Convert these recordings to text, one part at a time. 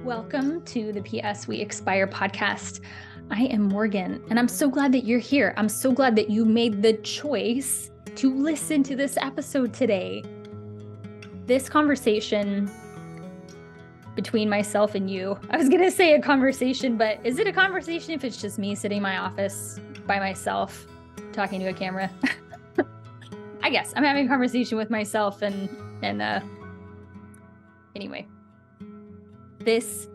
Welcome to the PS We Expire podcast. I am Morgan, and I'm so glad that you're here. I'm so glad that you made the choice to listen to this episode today. This conversation between myself and you, I was going to say a conversation, but is it a conversation if it's just me sitting in my office by myself talking to a camera? I guess I'm having a conversation with myself and anyway. This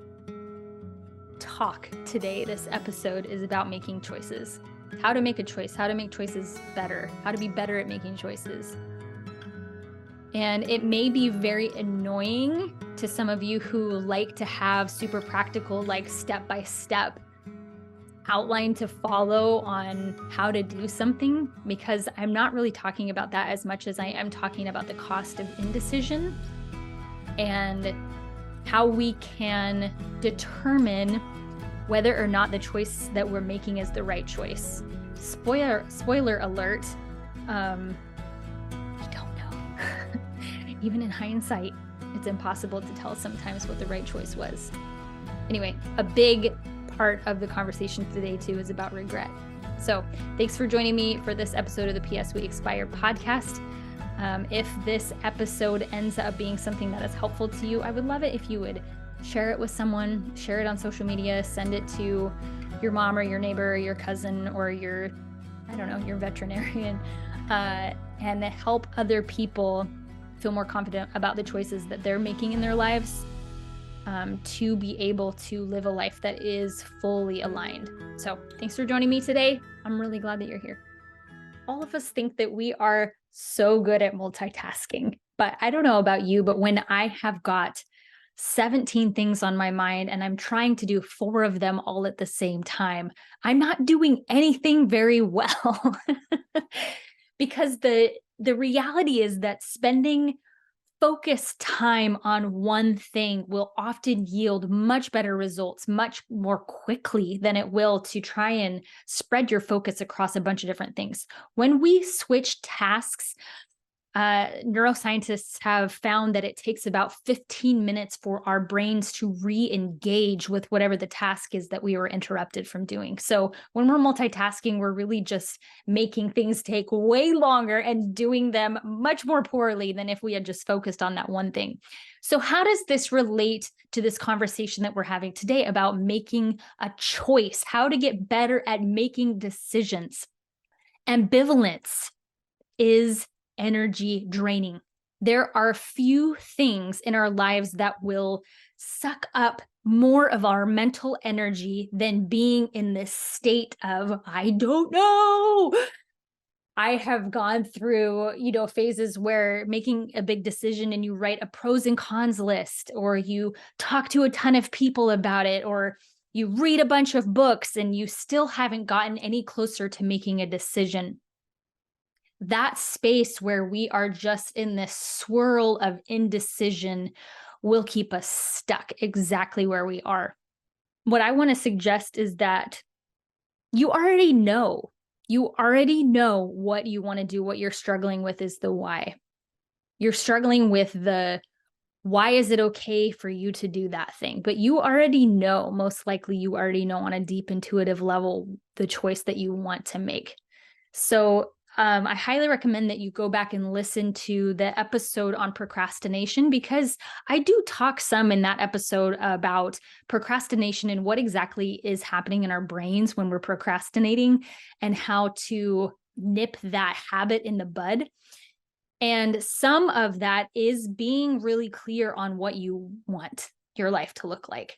talk today, this episode is about making choices. How to make a choice, how to make choices better, how to be better at making choices. And it may be very annoying to some of you who like to have super practical, like step-by-step outline to follow on how to do something, because I'm not really talking about that as much as I am talking about the cost of indecision and how we can determine whether or not the choice that we're making is the right choice. Spoiler alert, we don't know. Even in hindsight, it's impossible to tell sometimes what the right choice was. Anyway, a big part of the conversation today too is about regret. So thanks for joining me for this episode of the PS We Expire podcast. If this episode ends up being something that is helpful to you, I would love it if you would share it with someone, share it on social media, send it to your mom or your neighbor or your cousin or your veterinarian, and help other people feel more confident about the choices that they're making in their lives, to be able to live a life that is fully aligned. So thanks for joining me today. I'm really glad that you're here. All of us think that we are so good at multitasking, but I don't know about you, but when I have got 17 things on my mind and I'm trying to do 4 of them all at the same time, I'm not doing anything very well. Because the reality is that spending focused time on one thing will often yield much better results much more quickly than it will to try and spread your focus across a bunch of different things. When we switch tasks, neuroscientists have found that it takes about 15 minutes for our brains to re-engage with whatever the task is that we were interrupted from doing. So when we're multitasking, we're really just making things take way longer and doing them much more poorly than if we had just focused on that one thing. So how does this relate to this conversation that we're having today about making a choice, how to get better at making decisions? Ambivalence is energy draining. There are few things in our lives that will suck up more of our mental energy than being in this state of, I don't know. I have gone through, phases where making a big decision and you write a pros and cons list, or you talk to a ton of people about it, or you read a bunch of books and you still haven't gotten any closer to making a decision. That space where we are just in this swirl of indecision will keep us stuck exactly where we are. What I want to suggest is that you already know. You already know what you want to do. What you're struggling with is the why. You're struggling with the why is it okay for you to do that thing? But you already know, most likely you already know on a deep intuitive level, the choice that you want to make. So I highly recommend that you go back and listen to the episode on procrastination, because I do talk some in that episode about procrastination and what exactly is happening in our brains when we're procrastinating and how to nip that habit in the bud. And some of that is being really clear on what you want your life to look like.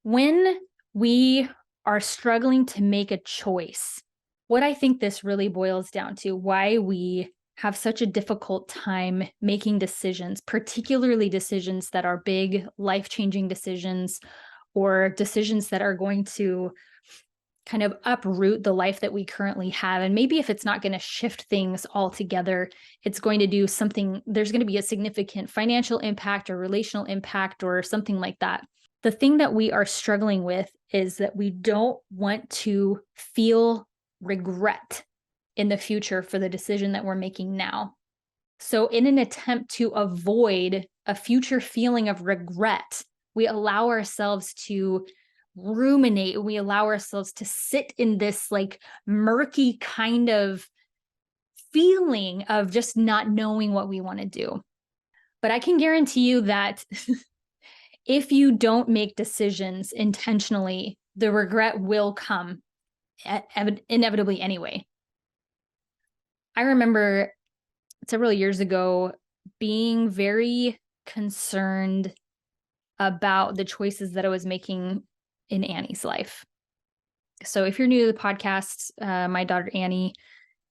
When we are struggling to make a choice, what I think this really boils down to, why we have such a difficult time making decisions, particularly decisions that are big, life-changing decisions, or decisions that are going to kind of uproot the life that we currently have. And maybe if it's not going to shift things altogether, it's going to do something, there's going to be a significant financial impact or relational impact or something like that. The thing that we are struggling with is that we don't want to feel regret in the future for the decision that we're making now. So in an attempt to avoid a future feeling of regret, we allow ourselves to ruminate. We allow ourselves to sit in this like murky kind of feeling of just not knowing what we want to do. But I can guarantee you that if you don't make decisions intentionally, the regret will come inevitably anyway. I remember several years ago being very concerned about the choices that I was making in Annie's life. So if you're new to the podcast, my daughter Annie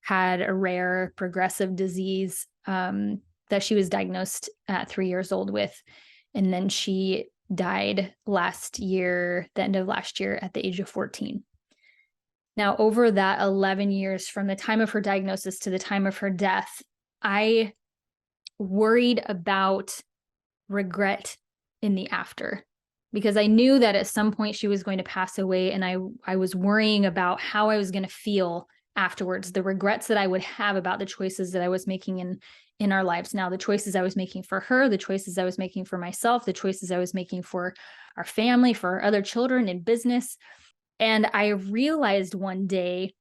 had a rare progressive disease that she was diagnosed at 3 years old with. And then she died last year, the end of last year, at the age of 14. Now, over that 11 years from the time of her diagnosis to the time of her death, I worried about regret in the after, because I knew that at some point she was going to pass away, and I was worrying about how I was going to feel afterwards, the regrets that I would have about the choices that I was making in our lives now, the choices I was making for her, the choices I was making for myself, the choices I was making for our family, for our other children in business. And I realized one day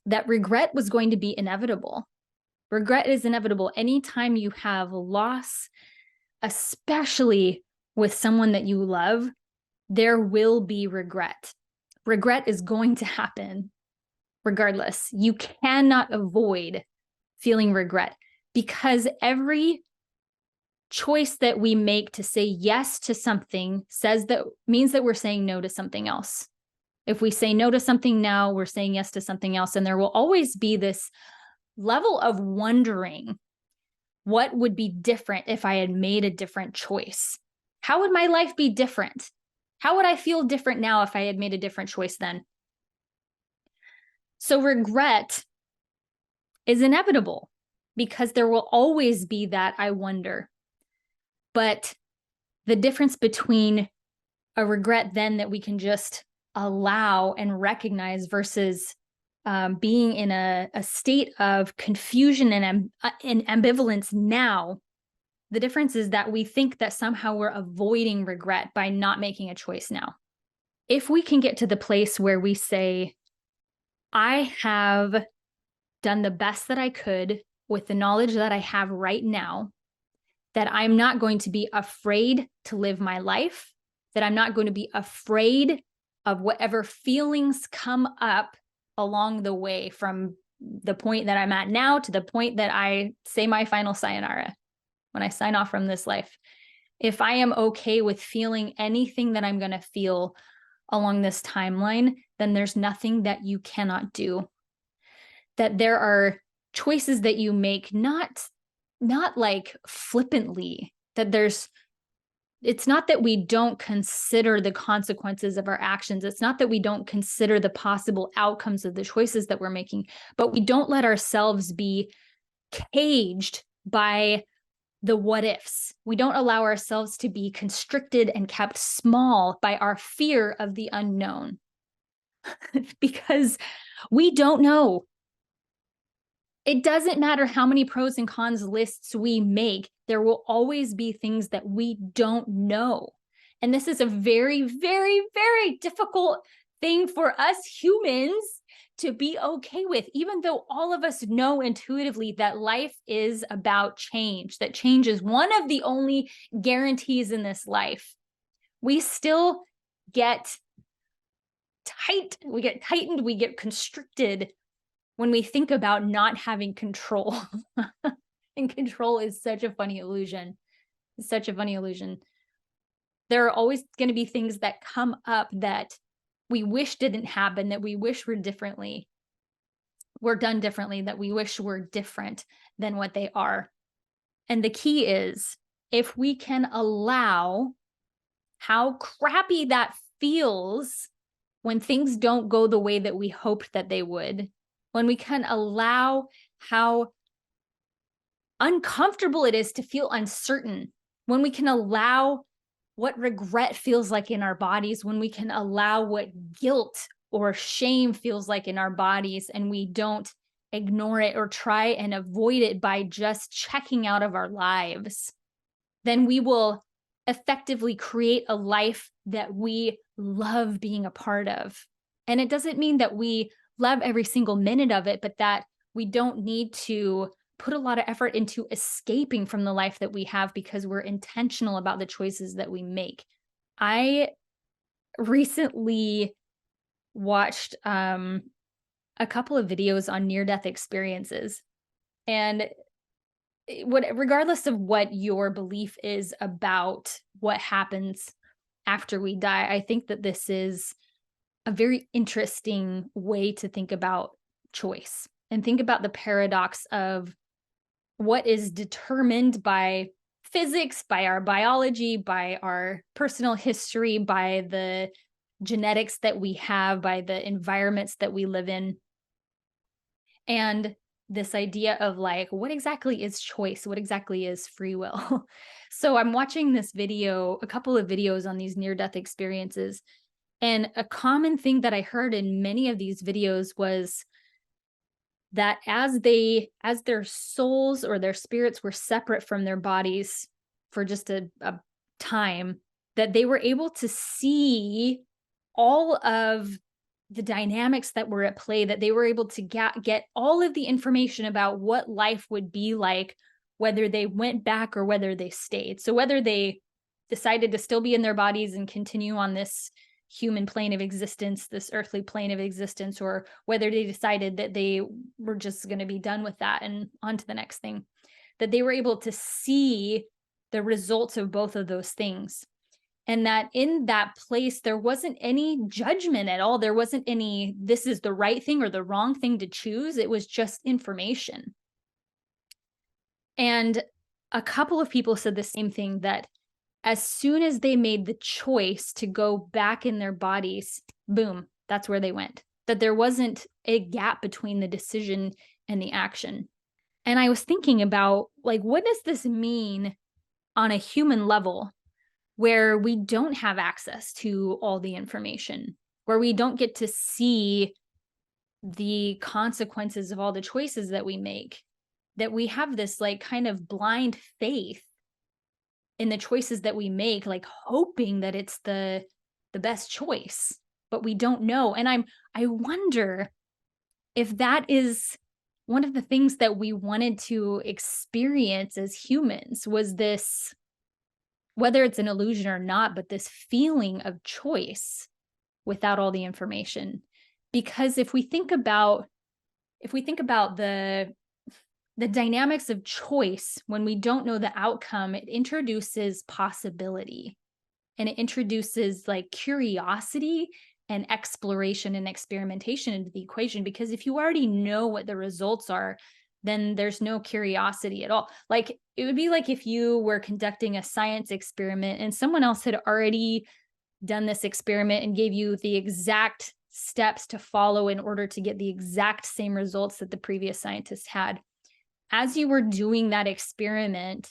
that regret was going to be inevitable. Regret is inevitable. Anytime you have loss, especially with someone that you love, there will be regret. Regret is going to happen regardless. You cannot avoid feeling regret, because every choice that we make to say yes to something means that we're saying no to something else. If we say no to something now, we're saying yes to something else. And there will always be this level of wondering, what would be different if I had made a different choice? How would my life be different? How would I feel different now if I had made a different choice then? So regret is inevitable, because there will always be that I wonder. But the difference between a regret then that we can just allow and recognize versus being in a state of confusion and ambivalence now, the difference is that we think that somehow we're avoiding regret by not making a choice now. If we can get to the place where we say, I have done the best that I could with the knowledge that I have right now, that I'm not going to be afraid to live my life, that I'm not going to be afraid of whatever feelings come up along the way from the point that I'm at now to the point that I say my final sayonara, when I sign off from this life. If I am okay with feeling anything that I'm going to feel along this timeline, then there's nothing that you cannot do. That there are choices that you make, not like flippantly, that it's not that we don't consider the consequences of our actions. It's not that we don't consider the possible outcomes of the choices that we're making, but we don't let ourselves be caged by the what ifs. We don't allow ourselves to be constricted and kept small by our fear of the unknown, because we don't know. It doesn't matter how many pros and cons lists we make, there will always be things that we don't know. And this is a very, very, very difficult thing for us humans to be okay with, even though all of us know intuitively that life is about change, that change is one of the only guarantees in this life. We still get tight, we get tightened, we get constricted when we think about not having control. And control is such a funny illusion. It's such a funny illusion. There are always going to be things that come up that we wish didn't happen, that we wish were done differently, that we wish were different than what they are. And the key is, if we can allow how crappy that feels when things don't go the way that we hoped that they would, when we can allow how uncomfortable it is to feel uncertain, when we can allow what regret feels like in our bodies, when we can allow what guilt or shame feels like in our bodies, and we don't ignore it or try and avoid it by just checking out of our lives, then we will effectively create a life that we love being a part of. And it doesn't mean that we love every single minute of it, but that we don't need to put a lot of effort into escaping from the life that we have because we're intentional about the choices that we make. I recently watched a couple of videos on near-death experiences, and regardless of what your belief is about what happens after we die, I think that this is a very interesting way to think about choice and think about the paradox of what is determined by physics, by our biology, by our personal history, by the genetics that we have, by the environments that we live in. And this idea of like, what exactly is choice? What exactly is free will? So I'm watching this video, a couple of videos on these near-death experiences. And a common thing that I heard in many of these videos was that as their souls or their spirits were separate from their bodies for just a time, that they were able to see all of the dynamics that were at play, that they were able to get all of the information about what life would be like, whether they went back or whether they stayed. So whether they decided to still be in their bodies and continue on this human plane of existence, this earthly plane of existence, or whether they decided that they were just going to be done with that and on to the next thing, that they were able to see the results of both of those things. And that in that place, there wasn't any judgment at all. There wasn't any, this is the right thing or the wrong thing to choose. It was just information. And a couple of people said the same thing, that as soon as they made the choice to go back in their bodies, boom, that's where they went. That there wasn't a gap between the decision and the action. And I was thinking about, like, what does this mean on a human level where we don't have access to all the information, where we don't get to see the consequences of all the choices that we make, that we have this like kind of blind faith in the choices that we make, like hoping that it's the best choice, but we don't know. And I wonder if that is one of the things that we wanted to experience as humans, was this, whether it's an illusion or not, but this feeling of choice without all the information. Because if we think about the dynamics of choice, when we don't know the outcome, it introduces possibility, and it introduces like curiosity and exploration and experimentation into the equation. Because if you already know what the results are, then there's no curiosity at all. Like, it would be like if you were conducting a science experiment and someone else had already done this experiment and gave you the exact steps to follow in order to get the exact same results that the previous scientist had. As you were doing that experiment,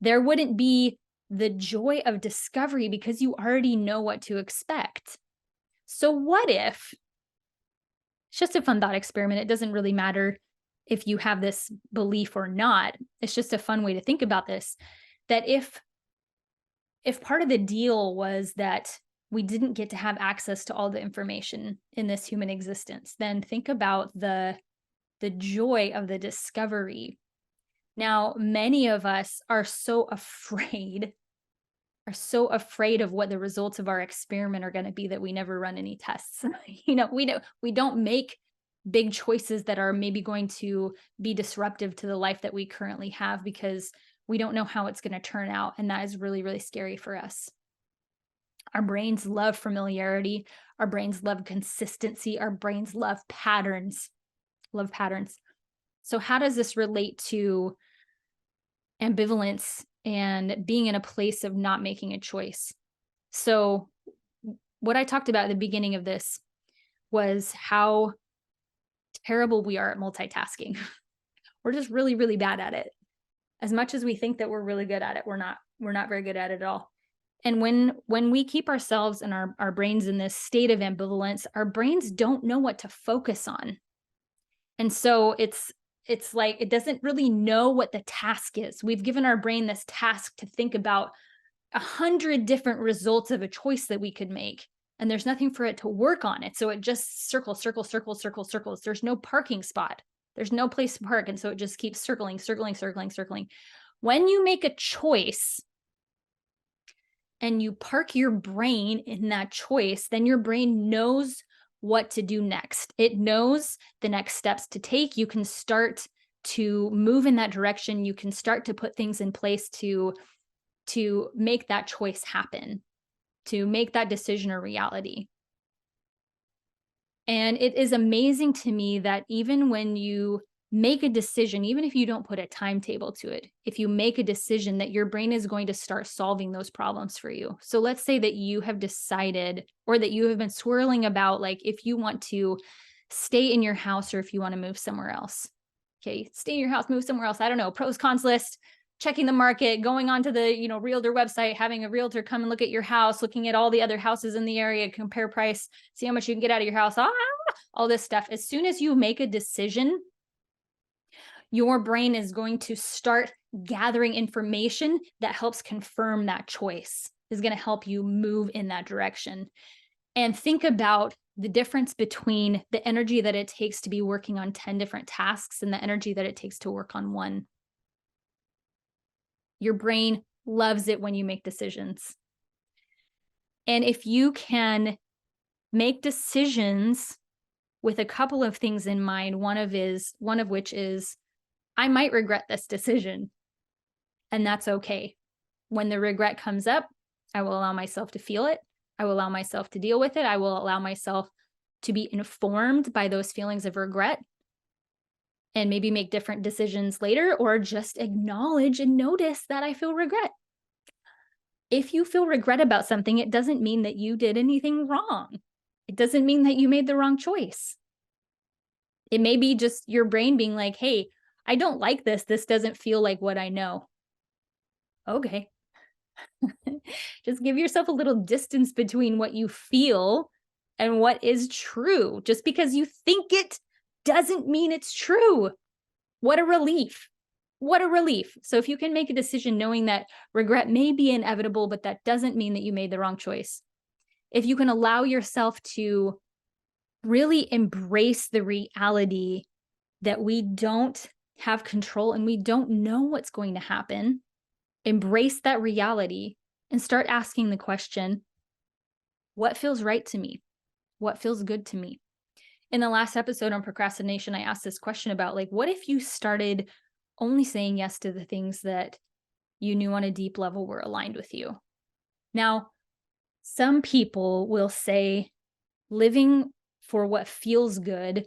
there wouldn't be the joy of discovery because you already know what to expect. So what if, it's just a fun thought experiment, it doesn't really matter if you have this belief or not, it's just a fun way to think about this, that if part of the deal was that we didn't get to have access to all the information in this human existence, then think about the joy of the discovery. Now, many of us are so afraid of what the results of our experiment are going to be that we never run any tests. We don't make big choices that are maybe going to be disruptive to the life that we currently have, because we don't know how it's going to turn out. And that is really, really scary for us. Our brains love familiarity. Our brains love consistency. Our brains love patterns. So how does this relate to ambivalence and being in a place of not making a choice? So what I talked about at the beginning of this was how terrible we are at multitasking. We're just really, really bad at it. As much as we think that we're really good at it, we're not very good at it at all. And when we keep ourselves and our brains in this state of ambivalence, our brains don't know what to focus on. And so it's like it doesn't really know what the task is. We've given our brain this task to think about 100 different results of a choice that we could make, and there's nothing for it to work on it. So it just circles, circles, circles, circles, circles. There's no parking spot. There's no place to park. And so it just keeps circling, circling, circling, circling. When you make a choice and you park your brain in that choice, then your brain knows what to do next. It knows the next steps to take. You can start to move in that direction. You can start to put things in place to make that choice happen, to make that decision a reality. And it is amazing to me that even when you make a decision, even if you don't put a timetable to it, if you make a decision, that your brain is going to start solving those problems for you. So let's say that you have decided, or that you have been swirling about, like, if you want to stay in your house or if you want to move somewhere else. Okay, stay in your house, move somewhere else. I don't know, pros, cons list, checking the market, going onto the, realtor website, having a realtor come and look at your house, looking at all the other houses in the area, compare price, see how much you can get out of your house, all this stuff. As soon as you make a decision, your brain is going to start gathering information that helps confirm that choice, is going to help you move in that direction. And think about the difference between the energy that it takes to be working on 10 different tasks and the energy that it takes to work on one. Your brain loves it when you make decisions. And if you can make decisions with a couple of things in mind, one of which is, I might regret this decision, and that's okay. When the regret comes up, I will allow myself to feel it. I will allow myself to deal with it. I will allow myself to be informed by those feelings of regret and maybe make different decisions later, or just acknowledge and notice that I feel regret. If you feel regret about something, it doesn't mean that you did anything wrong. It doesn't mean that you made the wrong choice. It may be just your brain being like, hey, I don't like this. This doesn't feel like what I know. Okay. Just give yourself a little distance between what you feel and what is true. Just because you think it doesn't mean it's true. What a relief. What a relief. So if you can make a decision knowing that regret may be inevitable, but that doesn't mean that you made the wrong choice. If you can allow yourself to really embrace the reality that we don't have control and we don't know what's going to happen, embrace that reality and start asking the question, what feels right to me? What feels good to me? In the last episode on procrastination, I asked this question about, like, what if you started only saying yes to the things that you knew on a deep level were aligned with you? Now, some people will say living for what feels good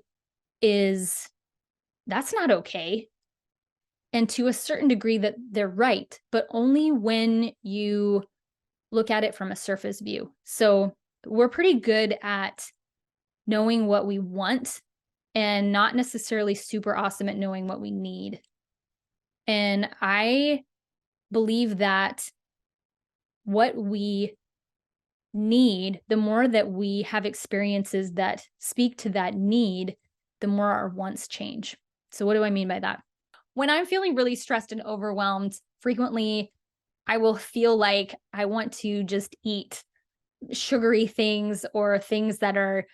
that's not okay. And to a certain degree that they're right, but only when you look at it from a surface view. So we're pretty good at knowing what we want and not necessarily super awesome at knowing what we need. And I believe that what we need, the more that we have experiences that speak to that need, the more our wants change. So what do I mean by that? When I'm feeling really stressed and overwhelmed, frequently I will feel like I want to just eat sugary things or things that are,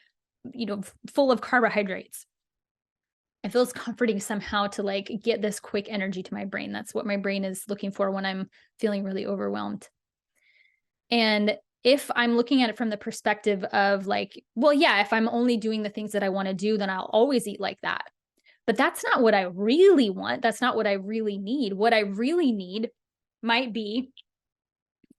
full of carbohydrates. It feels comforting somehow to, like, get this quick energy to my brain. That's what my brain is looking for when I'm feeling really overwhelmed. And if I'm looking at it from the perspective of, like, well, yeah, if I'm only doing the things that I want to do, then I'll always eat like that. But that's not what I really want. That's not what I really need. What I really need might be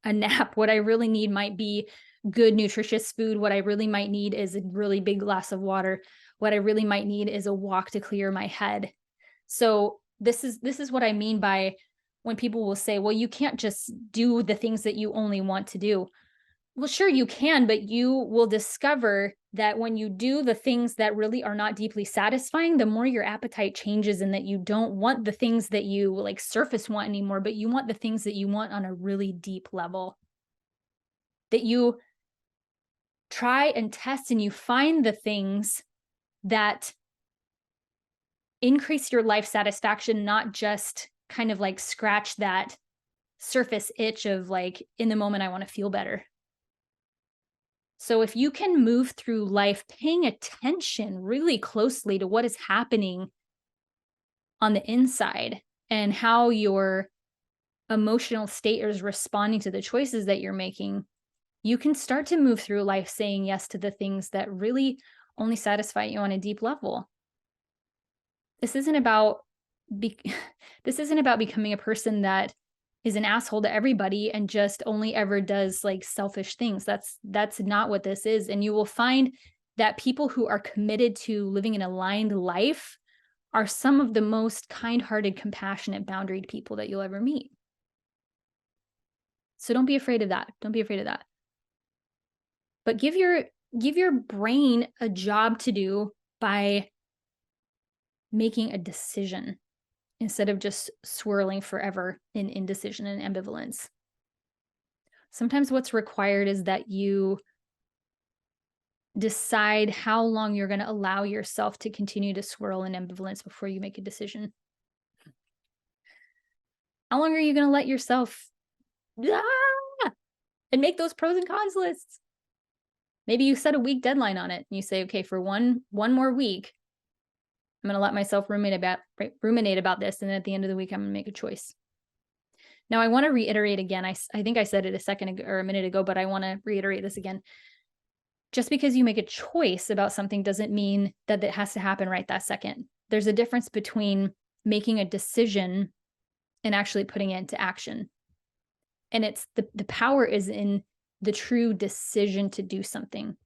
a nap. What I really need might be good, nutritious food. What I really might need is a really big glass of water. What I really might need is a walk to clear my head. So this is what I mean by when people will say, well, you can't just do the things that you only want to do. Well, sure you can, but you will discover that when you do the things that really are not deeply satisfying, the more your appetite changes, and that you don't want the things that you, like, surface want anymore, but you want the things that you want on a really deep level. That you try and test and you find the things that increase your life satisfaction, not just kind of like scratch that surface itch of like, in the moment, I want to feel better. So if you can move through life paying attention really closely to what is happening on the inside and how your emotional state is responding to the choices that you're making, you can start to move through life saying yes to the things that really only satisfy you on a deep level. This isn't about this isn't about becoming a person that is an asshole to everybody and just only ever does like selfish things. That's not what this is. And you will find that people who are committed to living an aligned life are some of the most kind-hearted, compassionate, boundaried people that you'll ever meet. So don't be afraid of that. Don't be afraid of that. But give your brain a job to do by making a decision instead of just swirling forever in indecision and ambivalence. Sometimes what's required is that you decide how long you're going to allow yourself to continue to swirl in ambivalence before you make a decision. How long are you going to let yourself and make those pros and cons lists? Maybe you set a week deadline on it and you say, okay, for one more week, I'm going to let myself ruminate about this. And at the end of the week, I'm going to make a choice. Now, I want to reiterate again. I think I said it a second ago or a minute ago, but I want to reiterate this again. Just because you make a choice about something doesn't mean that it has to happen right that second. There's a difference between making a decision and actually putting it into action. And it's the power is in the true decision to do something.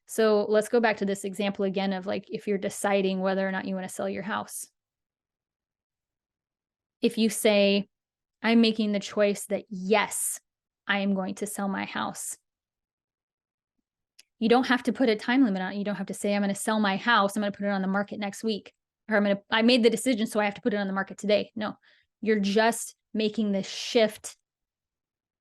So let's go back to this example again of like, if you're deciding whether or not you want to sell your house. If you say, I'm making the choice that yes, I am going to sell my house. You don't have to put a time limit on it. You don't have to say, I'm going to sell my house. I'm going to put it on the market next week. Or I made the decision, so I have to put it on the market today. No, you're just making this shift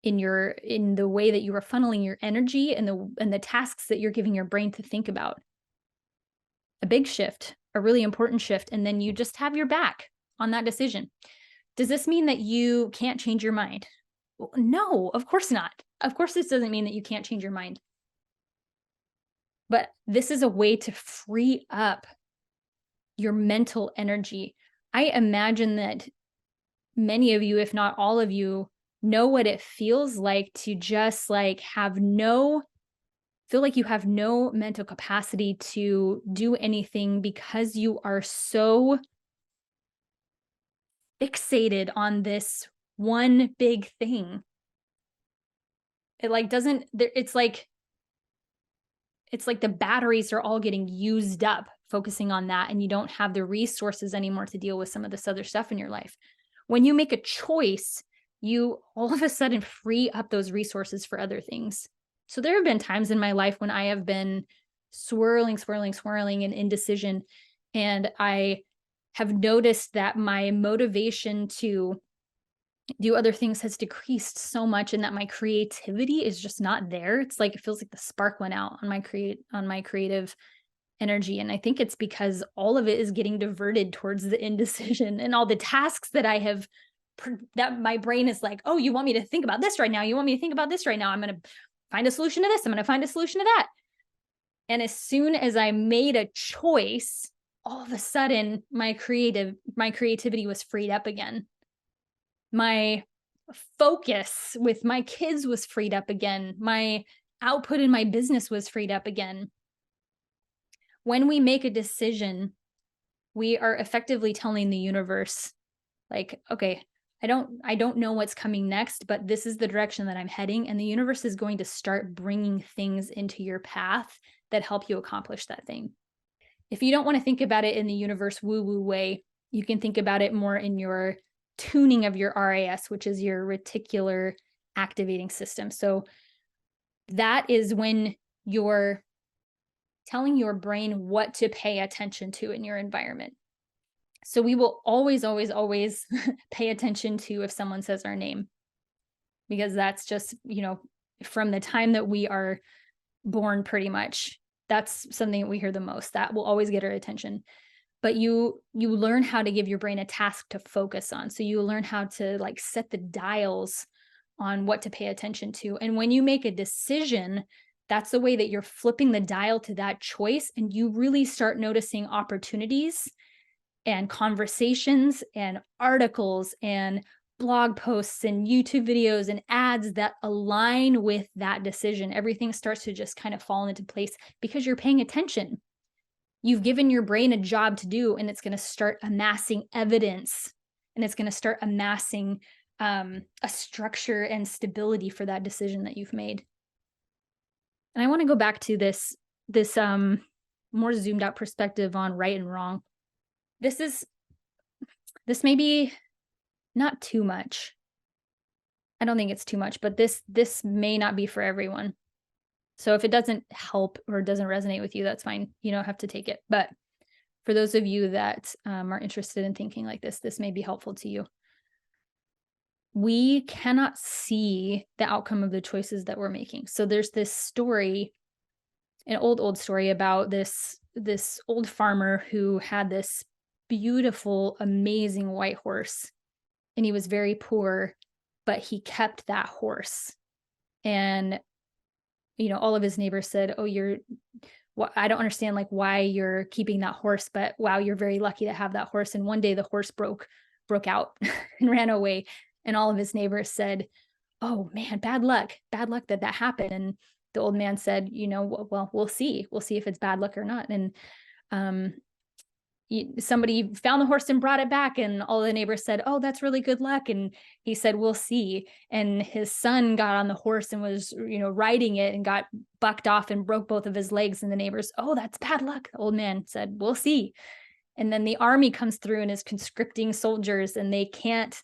in the way that you are funneling your energy and the tasks that you're giving your brain to think about. A big shift, a really important shift, and then you just have your back on that decision. Does this mean that you can't change your mind? No, of course not. Of course, this doesn't mean that you can't change your mind. But this is a way to free up your mental energy. I imagine that many of you, if not all of you, know what it feels like to just like feel like you have no mental capacity to do anything because you are so fixated on this one big thing. It like doesn't, it's like the batteries are all getting used up focusing on that, and you don't have the resources anymore to deal with some of this other stuff in your life. When you make a choice, you all of a sudden free up those resources for other things. So there have been times in my life when I have been swirling in indecision, and I have noticed that my motivation to do other things has decreased so much, and that my creativity is just not there. It's like, it feels like the spark went out on my creative energy. And I think it's because all of it is getting diverted towards the indecision and all the tasks that that my brain is like, oh, you want me to think about this right now? You want me to think about this right now? I'm going to find a solution to this. I'm going to find a solution to that. And as soon as I made a choice, all of a sudden my creativity was freed up again. My focus with my kids was freed up again. My output in my business was freed up again. When we make a decision, we are effectively telling the universe, like, okay, I don't know what's coming next, but this is the direction that I'm heading. And the universe is going to start bringing things into your path that help you accomplish that thing. If you don't want to think about it in the universe woo-woo way, you can think about it more in your tuning of your RAS, which is your reticular activating system. So that is when you're telling your brain what to pay attention to in your environment. So we will always pay attention to if someone says our name, because that's just, from the time that we are born, pretty much, that's something that we hear the most. That will always get our attention. but you learn how to give your brain a task to focus on. So you learn how to like set the dials on what to pay attention to. And when you make a decision, that's the way that you're flipping the dial to that choice, and you really start noticing opportunities and conversations and articles and blog posts and YouTube videos and ads that align with that decision. Everything starts to just kind of fall into place because you're paying attention. You've given your brain a job to do, and it's going to start amassing evidence, and it's going to start amassing a structure and stability for that decision that you've made. And I want to go back to this more zoomed out perspective on right and wrong. This may be not too much. I don't think it's too much, but this may not be for everyone. So if it doesn't help or doesn't resonate with you, that's fine. You don't have to take it. But for those of you that are interested in thinking like this may be helpful to you. We cannot see the outcome of the choices that we're making. So there's this story, an old story about this old farmer who had this beautiful, amazing white horse, and he was very poor, but he kept that horse. And all of his neighbors said, "Oh, I don't understand like why you're keeping that horse, but wow, you're very lucky to have that horse." And one day the horse broke out and ran away. And all of his neighbors said, "Oh man, bad luck that happened." And the old man said, "Well, we'll see if it's bad luck or not." And somebody found the horse and brought it back, and all the neighbors said, "Oh, that's really good luck." And he said, "We'll see." And his son got on the horse and was, riding it and got bucked off and broke both of his legs. And the neighbors, "Oh, that's bad luck." The old man said, "We'll see." And then the army comes through and is conscripting soldiers, and they can't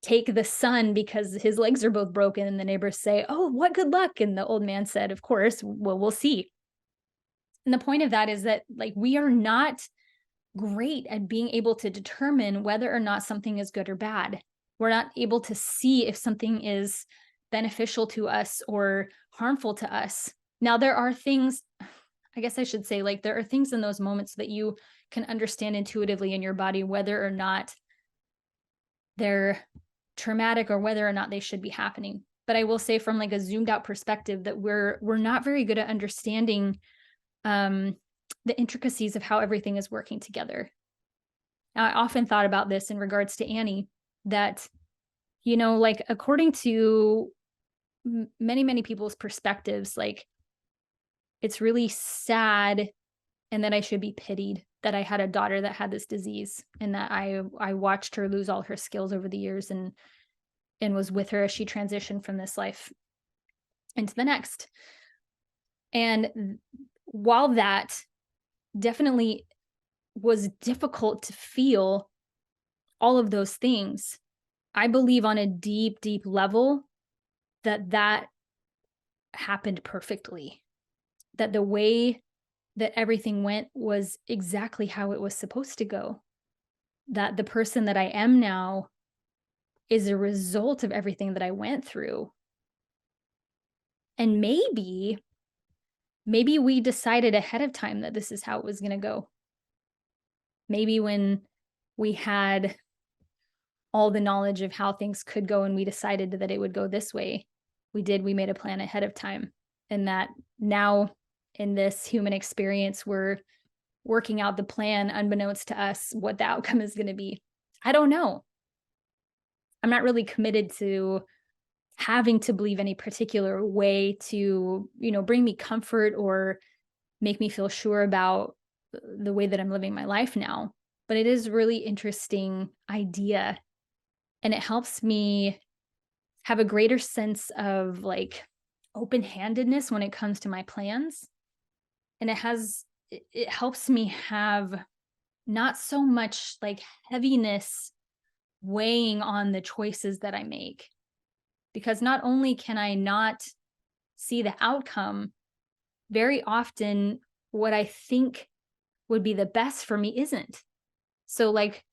take the son because his legs are both broken. And the neighbors say, "Oh, what good luck." And the old man said, "Of course, well, we'll see." And the point of that is that like we are not great at being able to determine whether or not something is good or bad. We're not able to see if something is beneficial to us or harmful to us. Now, there are things, I guess I should say, like there are things in those moments that you can understand intuitively in your body, whether or not they're traumatic or whether or not they should be happening. But I will say from like a zoomed out perspective that we're not very good at understanding the intricacies of how everything is working together. Now, I often thought about this in regards to Annie, that, like according to many people's perspectives, like it's really sad and that I should be pitied that I had a daughter that had this disease, and that I watched her lose all her skills over the years and was with her as she transitioned from this life into the next. And while that definitely was difficult to feel all of those things, I believe on a deep level that happened perfectly, that the way that everything went was exactly how it was supposed to go, that the person that I am now is a result of everything that I went through. And maybe we decided ahead of time that this is how it was going to go. Maybe when we had all the knowledge of how things could go and we decided that it would go this way, we made a plan ahead of time. And that now in this human experience, we're working out the plan unbeknownst to us what the outcome is going to be. I don't know. I'm not really committed to having to believe any particular way to, bring me comfort or make me feel sure about the way that I'm living my life now. But it is a really interesting idea. And it helps me have a greater sense of like open-handedness when it comes to my plans. And it helps me have not so much like heaviness weighing on the choices that I make. Because not only can I not see the outcome, very often what I think would be the best for me isn't. So like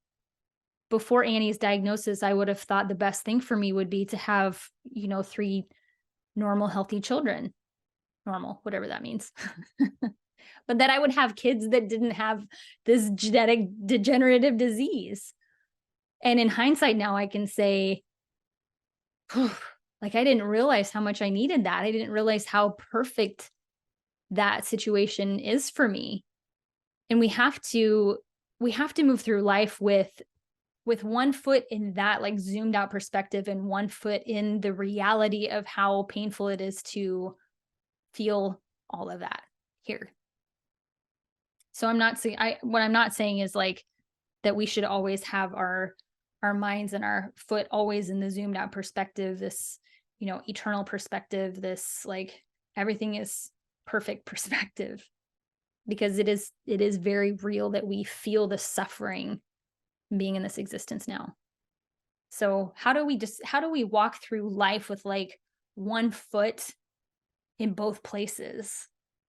before Annie's diagnosis, I would have thought the best thing for me would be to have, 3 normal, healthy children. Normal, whatever that means. but that I would have kids that didn't have this genetic degenerative disease. And in hindsight now I can say, like, I didn't realize how much I needed that. I didn't realize how perfect that situation is for me. And we have to move through life with one foot in that like zoomed out perspective and one foot in the reality of how painful it is to feel all of that here. So I'm not saying what I'm not saying is like that we should always have our minds and our foot always in the zoomed out perspective, this, eternal perspective, this like everything is perfect perspective, because it is very real that we feel the suffering being in this existence now. So how do we walk through life with like one foot in both places,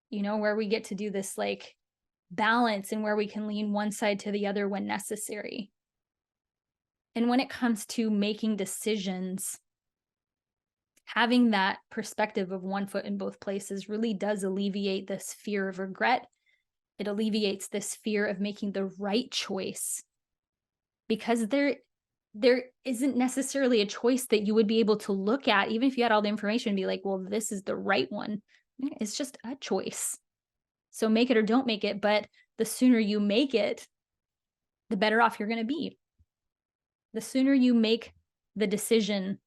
where we get to do this like balance and where we can lean one side to the other when necessary. And when it comes to making decisions, having that perspective of one foot in both places really does alleviate this fear of regret. It alleviates this fear of making the right choice, because there isn't necessarily a choice that you would be able to look at, even if you had all the information, and be like, well, this is the right one. It's just a choice. So make it or don't make it. But the sooner you make it, the better off you're going to be. The sooner you make the decision,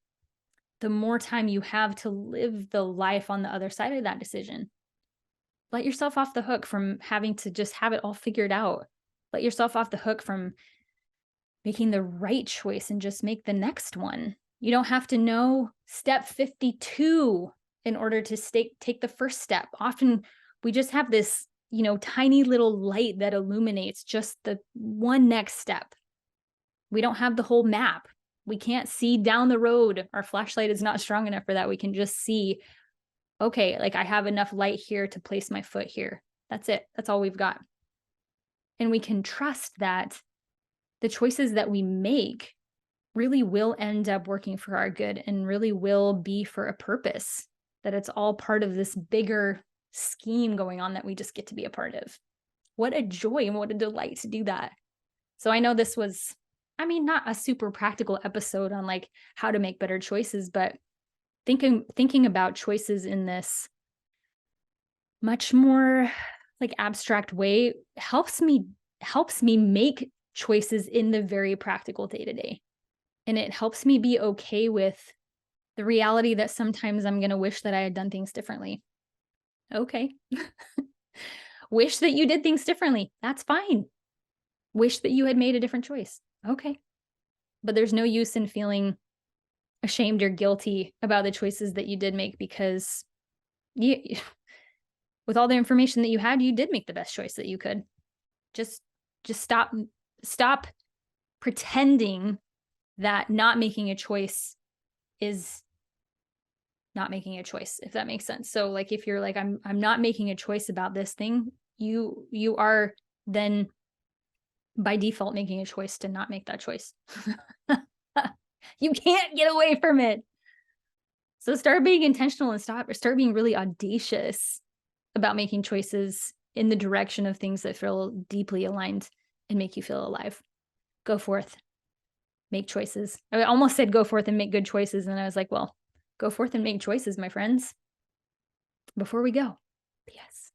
the more time you have to live the life on the other side of that decision. Let yourself off the hook from having to just have it all figured out. Let yourself off the hook from making the right choice and just make the next one. You don't have to know step 52 in order to take the first step. Often we just have this, tiny little light that illuminates just the one next step. We don't have the whole map. We can't see down the road. Our flashlight is not strong enough for that. We can just see, okay, like I have enough light here to place my foot here. That's it. That's all we've got. And we can trust that the choices that we make really will end up working for our good and really will be for a purpose, that it's all part of this bigger scheme going on that we just get to be a part of. What a joy and what a delight to do that. So I know this was, not a super practical episode on like how to make better choices, but thinking about choices in this much more like abstract way helps me make choices in the very practical day-to-day. And it helps me be okay with the reality that sometimes I'm going to wish that I had done things differently. Okay. Wish that you did things differently. That's fine. Wish that you had made a different choice. Okay. But there's no use in feeling ashamed or guilty about the choices that you did make, because with all the information that you had, you did make the best choice that you could. Just stop pretending that not making a choice is not making a choice, if that makes sense. So like if you're like, I'm not making a choice about this thing, you are then by default making a choice to not make that choice. You can't get away from it. So start being intentional and start being really audacious about making choices in the direction of things that feel deeply aligned and make you feel alive. Go forth, make choices. I almost said go forth and make good choices. And I was like, well, go forth and make choices, my friends. Before we go, P.S.